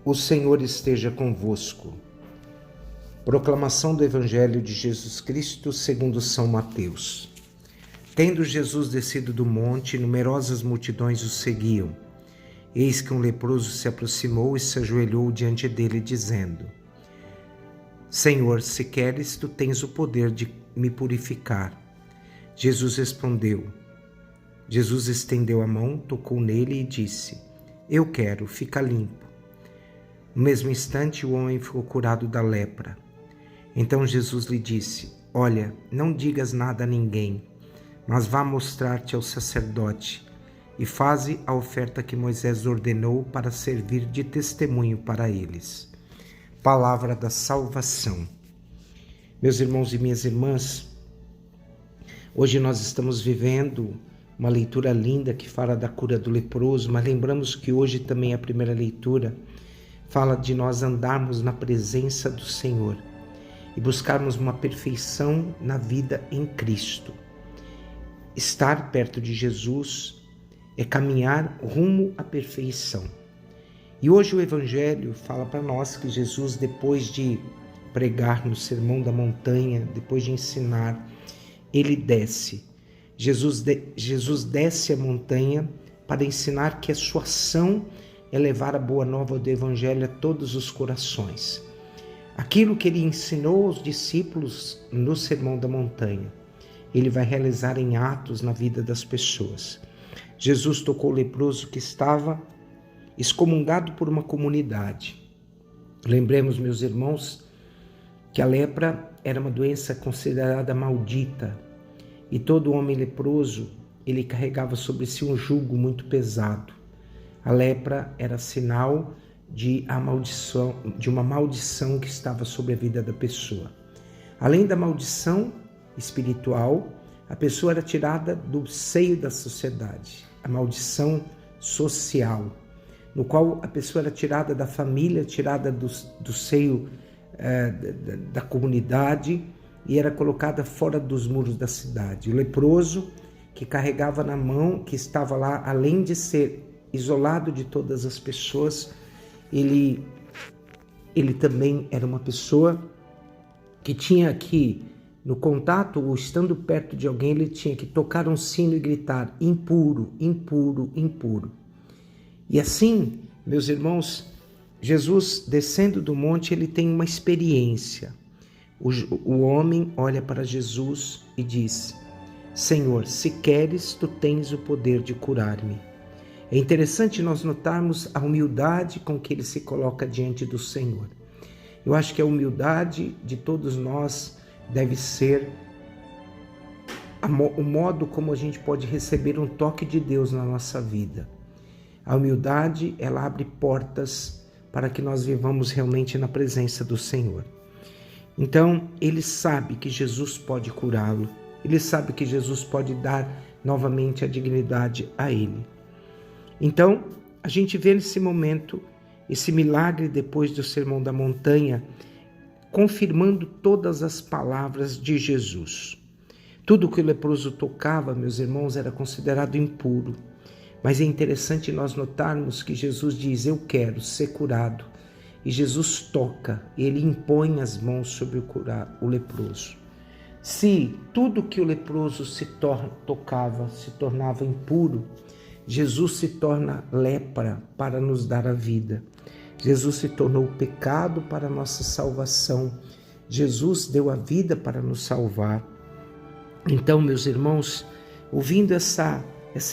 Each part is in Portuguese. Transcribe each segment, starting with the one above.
O Senhor esteja convosco. Proclamação do Evangelho de Jesus Cristo segundo São Mateus. Tendo Jesus descido do monte, numerosas multidões o seguiam. Eis que um leproso se aproximou e se ajoelhou diante dele, dizendo: Senhor, se queres, tu tens o poder de me purificar. Jesus respondeu. Jesus estendeu a mão, tocou nele e disse: Eu quero, fica limpo. No mesmo instante, o homem ficou curado da lepra. Então Jesus lhe disse: Olha, não digas nada a ninguém, mas vá mostrar-te ao sacerdote e faze a oferta que Moisés ordenou para servir de testemunho para eles. Palavra da salvação. Meus irmãos e minhas irmãs, hoje nós estamos vivendo uma leitura linda que fala da cura do leproso, mas lembramos que hoje também a primeira leitura fala de nós andarmos na presença do Senhor e buscarmos uma perfeição na vida em Cristo. Estar perto de Jesus é caminhar rumo à perfeição. E hoje o Evangelho fala para nós que Jesus, depois de pregar no Sermão da Montanha, depois de ensinar, ele desce. Jesus desce a montanha para ensinar que a sua ação é levar a boa nova do Evangelho a todos os corações. Aquilo que ele ensinou aos discípulos no Sermão da Montanha, ele vai realizar em atos na vida das pessoas. Jesus tocou o leproso que estava excomungado por uma comunidade. Lembremos, meus irmãos, que a lepra era uma doença considerada maldita e todo homem leproso, ele carregava sobre si um jugo muito pesado. A lepra era sinal de uma maldição que estava sobre a vida da pessoa. Além da maldição espiritual, a pessoa era tirada do seio da sociedade, a maldição social, no qual a pessoa era tirada da família, tirada do seio da comunidade e era colocada fora dos muros da cidade. O leproso que carregava na mão, que estava lá, além de ser isolado de todas as pessoas, ele também era uma pessoa que tinha que, no contato ou estando perto de alguém, ele tinha que tocar um sino e gritar: impuro, impuro, impuro. E assim, meus irmãos, Jesus descendo do monte, ele tem uma experiência. O homem olha para Jesus e diz: Senhor, se queres, tu tens o poder de curar-me. É interessante nós notarmos a humildade com que ele se coloca diante do Senhor. Eu acho que a humildade de todos nós deve ser o modo como a gente pode receber um toque de Deus na nossa vida. A humildade, ela abre portas para que nós vivamos realmente na presença do Senhor. Então, ele sabe que Jesus pode curá-lo. Ele sabe que Jesus pode dar novamente a dignidade a ele. Então, a gente vê nesse momento, esse milagre depois do Sermão da Montanha, confirmando todas as palavras de Jesus. Tudo que o leproso tocava, meus irmãos, era considerado impuro. Mas é interessante nós notarmos que Jesus diz: eu quero ser curado. E Jesus toca, ele impõe as mãos sobre o leproso. Se tudo que o leproso tocava se tornava impuro, Jesus se torna lepra para nos dar a vida. Jesus se tornou pecado para a nossa salvação. Jesus deu a vida para nos salvar. Então, meus irmãos, ouvindo essa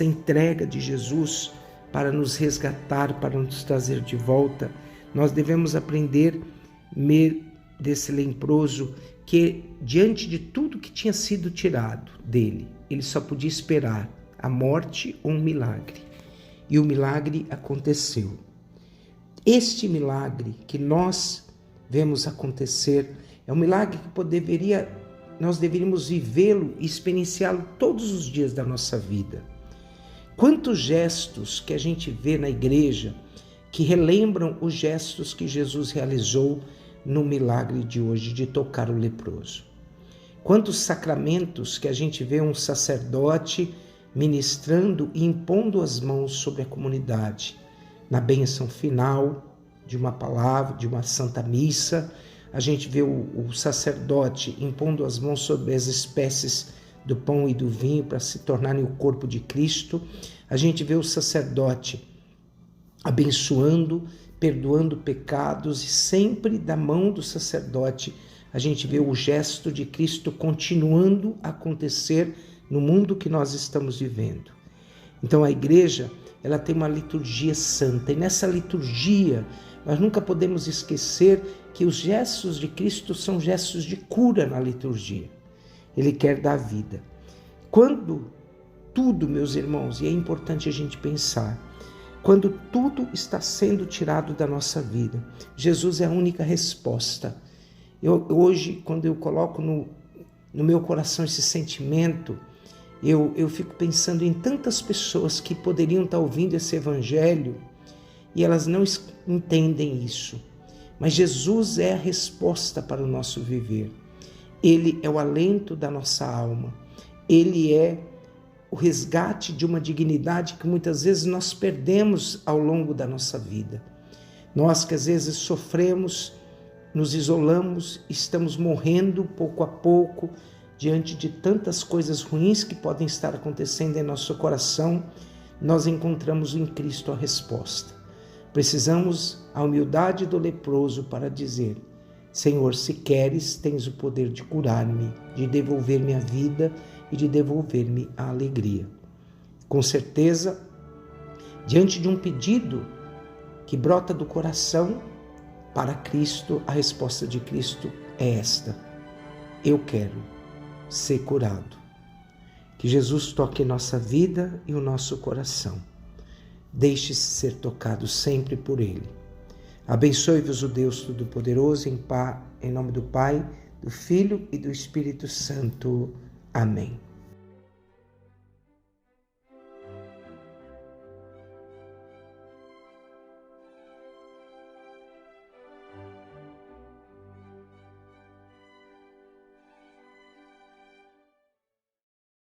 entrega de Jesus para nos resgatar, para nos trazer de volta, nós devemos aprender desse leproso que, diante de tudo que tinha sido tirado dele, ele só podia esperar a morte ou um milagre. E o milagre aconteceu. Este milagre que nós vemos acontecer é um milagre que nós deveríamos vivê-lo e experienciá-lo todos os dias da nossa vida. Quantos gestos que a gente vê na igreja que relembram os gestos que Jesus realizou no milagre de hoje de tocar o leproso. Quantos sacramentos que a gente vê um sacerdote ministrando e impondo as mãos sobre a comunidade, na bênção final de uma palavra, de uma santa missa. A gente vê o sacerdote impondo as mãos sobre as espécies do pão e do vinho para se tornarem o corpo de Cristo. A gente vê o sacerdote abençoando, perdoando pecados, e sempre da mão do sacerdote a gente vê o gesto de Cristo continuando a acontecer no mundo que nós estamos vivendo. Então a igreja, ela tem uma liturgia santa, e nessa liturgia nós nunca podemos esquecer que os gestos de Cristo são gestos de cura na liturgia. Ele quer dar vida. Quando tudo, meus irmãos, e é importante a gente pensar, quando tudo está sendo tirado da nossa vida, Jesus é a única resposta. Hoje, quando eu coloco no meu coração esse sentimento, eu fico pensando em tantas pessoas que poderiam estar ouvindo esse evangelho e elas não entendem isso. Mas Jesus é a resposta para o nosso viver. Ele é o alento da nossa alma. Ele é o resgate de uma dignidade que muitas vezes nós perdemos ao longo da nossa vida. Nós que às vezes sofremos, nos isolamos, estamos morrendo pouco a pouco diante de tantas coisas ruins que podem estar acontecendo em nosso coração. Nós encontramos em Cristo a resposta. Precisamos a humildade do leproso para dizer: Senhor, se queres, tens o poder de curar-me, de devolver-me a vida e de devolver-me a alegria. Com certeza, diante de um pedido que brota do coração para Cristo, a resposta de Cristo é esta: eu quero ser curado. Que Jesus toque nossa vida e o nosso coração. Deixe-se ser tocado sempre por Ele. Abençoe-vos o Deus Todo-Poderoso, em nome do Pai, do Filho e do Espírito Santo. Amém.